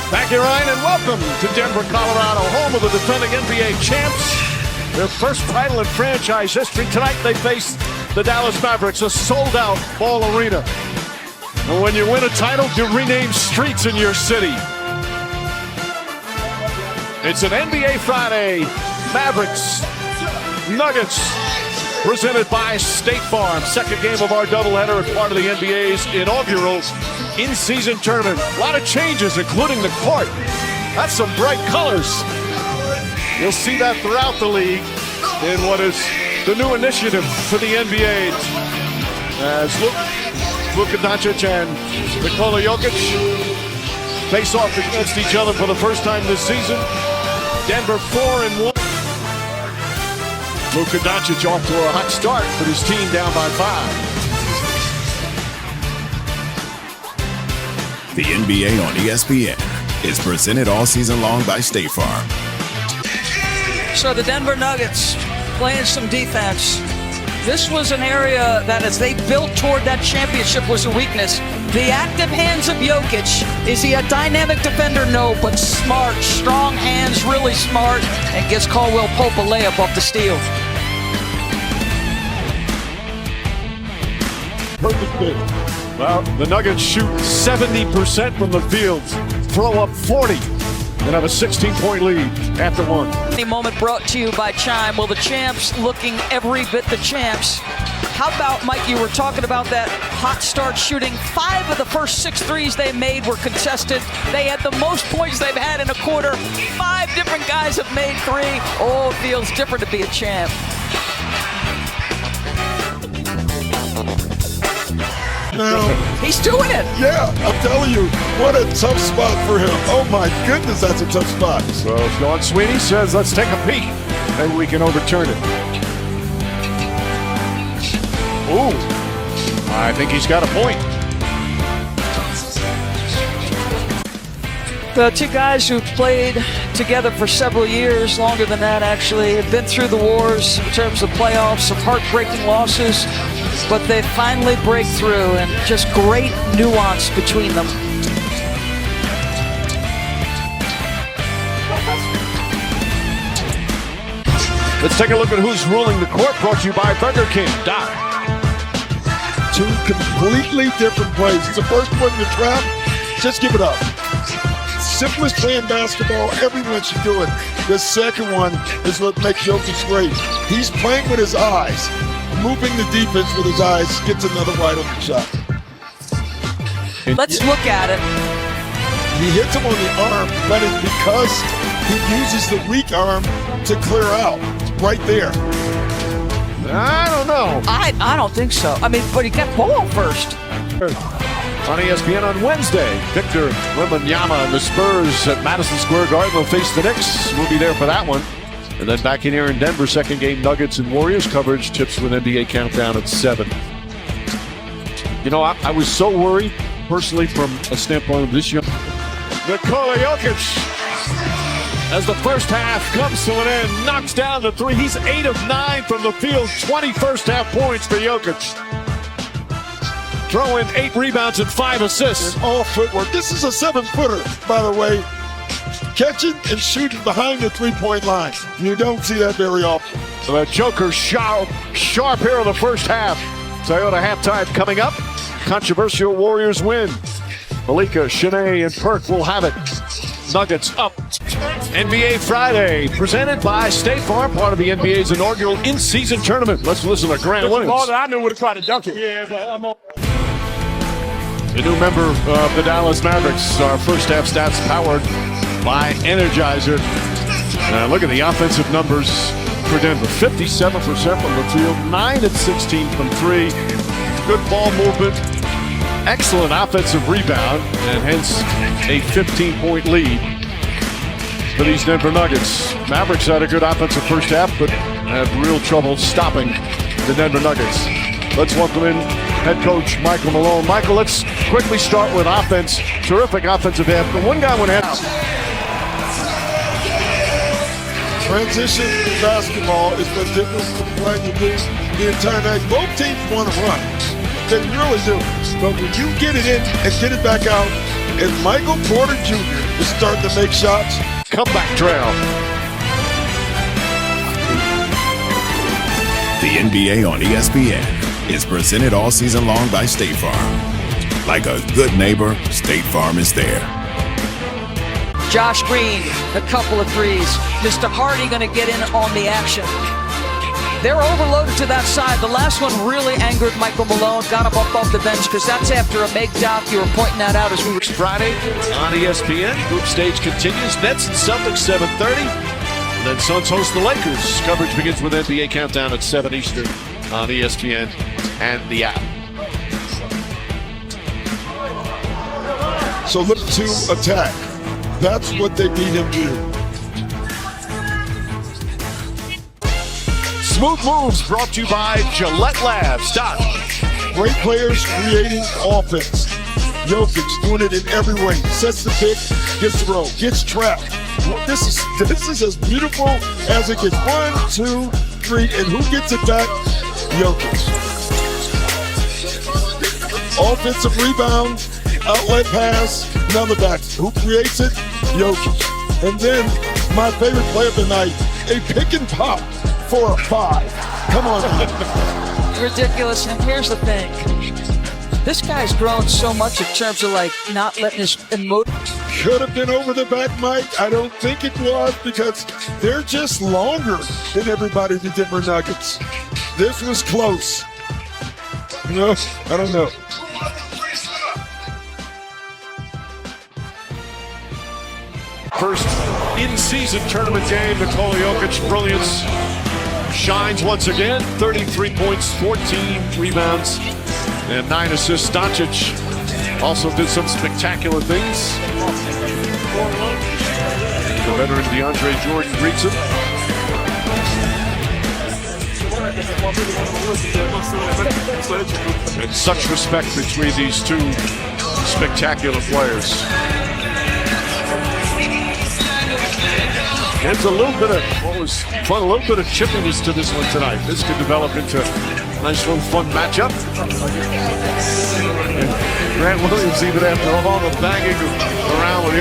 Thank you, Ryan, and welcome to Denver, Colorado, home of the defending NBA champs. Their first title in franchise history. Tonight they face the Dallas Mavericks, a sold-out Ball Arena. And when you win a title, you rename streets in your city. It's an NBA Friday. Mavericks, Nuggets, presented by State Farm. Second game of our doubleheader as part of the NBA's inaugural in-season tournament. A lot of changes, including the court. That's some bright colors. You'll see that throughout the league in what is the new initiative for the NBA. As Luka Doncic and Nikola Jokic face off against each other for the first time this season. Denver 4-1. Luka Doncic off to a hot start, but his team down by 5. The NBA on ESPN is presented all season long by State Farm. So the Denver Nuggets playing some defense. This was an area that, as they built toward that championship, was a weakness. The active hands of Jokic. Is he a dynamic defender? No, but smart, strong hands, really smart, and gives Caldwell Pope a layup off the steal. Perfect fit. Well, the Nuggets shoot 70% from the field, throw up 40, and have a 16-point lead after one. Any moment brought to you by Chime. Well, the champs looking every bit the champs. How about, Mike, you were talking about that hot start shooting. 5 of the first 6 threes they made were contested. They had the most points they've had in a quarter. 5 different guys have made 3. Oh, it feels different to be a champ. Now, he's doing it. Yeah, I'm telling you, what a tough spot for him. Oh my goodness, that's a tough spot. So Sean Sweeney says, let's take a peek. Maybe we can overturn it. Ooh, I think he's got a point. The two guys who've played together for several years, longer than that actually, have been through the wars in terms of playoffs, some heartbreaking losses, but they finally break through, and just great nuance between them. Let's take a look at who's ruling the court, brought to you by Burger King. Doc. 2 completely different plays. The first one, the trap, just give it up. Simplest play in basketball, everyone should do it. The second one is what makes Jokic great. He's playing with his eyes, moving the defense with his eyes, gets another wide open shot. Let's look at it. He hits him on the arm, but it's because he uses the weak arm to clear out. Right there. I don't know. I don't think so. I mean, but he got ball first. On ESPN on Wednesday, Victor Wembanyama and the Spurs at Madison Square Garden will face the Knicks. We'll be there for that one. And then back in here in Denver, second game, Nuggets and Warriors coverage. Tips with NBA Countdown at 7. You know, I was so worried, personally, from a standpoint of this young Nikola Jokic, as the first half comes to an end, knocks down the 3. He's 8 of 9 from the field, 20 first half points for Jokic. Throw in 8 rebounds and 5 assists. And all footwork. This is a 7-footer, by the way. Catching and shooting behind the 3-point line. You don't see that very often. So that Joker sharp here in the first half. Toyota halftime coming up. Controversial Warriors win. Malika, Shanae, and Perk will have it. Nuggets up. NBA Friday, presented by State Farm, part of the NBA's inaugural in-season tournament. Let's listen to Grant Williams. I knew would have tried to dunk it. Yeah, but I'm on. The new member of the Dallas Mavericks. Our first half stats powered by Energizer. Look at the offensive numbers for Denver. 57% from the field, 9 at 16 from 3. Good ball movement. Excellent offensive rebound, and hence a 15-point lead for these Denver Nuggets. Mavericks had a good offensive first half, but had real trouble stopping the Denver Nuggets. Let's welcome in head coach Michael Malone. Michael, let's quickly start with offense. Terrific offensive half, but one guy went out. Transition basketball is the difference from playing the entire night. Both teams want to run. They really do. But when you get it in and get it back out, And Michael Porter Jr. is starting to make shots. Comeback trail. The NBA on ESPN is presented all season long by State Farm. Like a good neighbor, State Farm is there. Josh Green, a couple of threes. Mr. Hardy going to get in on the action. They're overloaded to that side. The last one really angered Michael Malone. Got him up off the bench because that's after a make doc. You were pointing that out as we were. Friday on ESPN. Group stage continues. Nets and Celtics 7:30. And then Suns host the Lakers. Coverage begins with NBA Countdown at 7 Eastern on ESPN and the app. So look to attack. That's what they need him to do. Smooth Moves brought to you by Gillette Labs. Doc. Great players creating offense. Jokic doing it in every way. Sets the pick, gets the roll, gets trapped. This is as beautiful as it gets. 1, 2, 3, and who gets it back? Jokic. Offensive rebound, outlet pass, another back. Who creates it? Jokic. And then my favorite play of the night, a pick and pop for a 5. Come on, man. Ridiculous. And here's the thing. This guy's grown so much in terms of like not letting his emotion. Could have been over the back, Mike. I don't think it was because they're just longer than everybody in the Denver Nuggets. This was close. No, I don't know. First in-season tournament game, Nikola Jokic, brilliance. Shines once again, 33 points, 14 rebounds, and 9 assists. Doncic also did some spectacular things. The veteran DeAndre Jordan greets him. And such respect between these two spectacular players. There's a little bit of what was fun, a little bit of chippiness to this one tonight. This could develop into a nice little fun matchup. And Grant Williams, even after all the banging around with the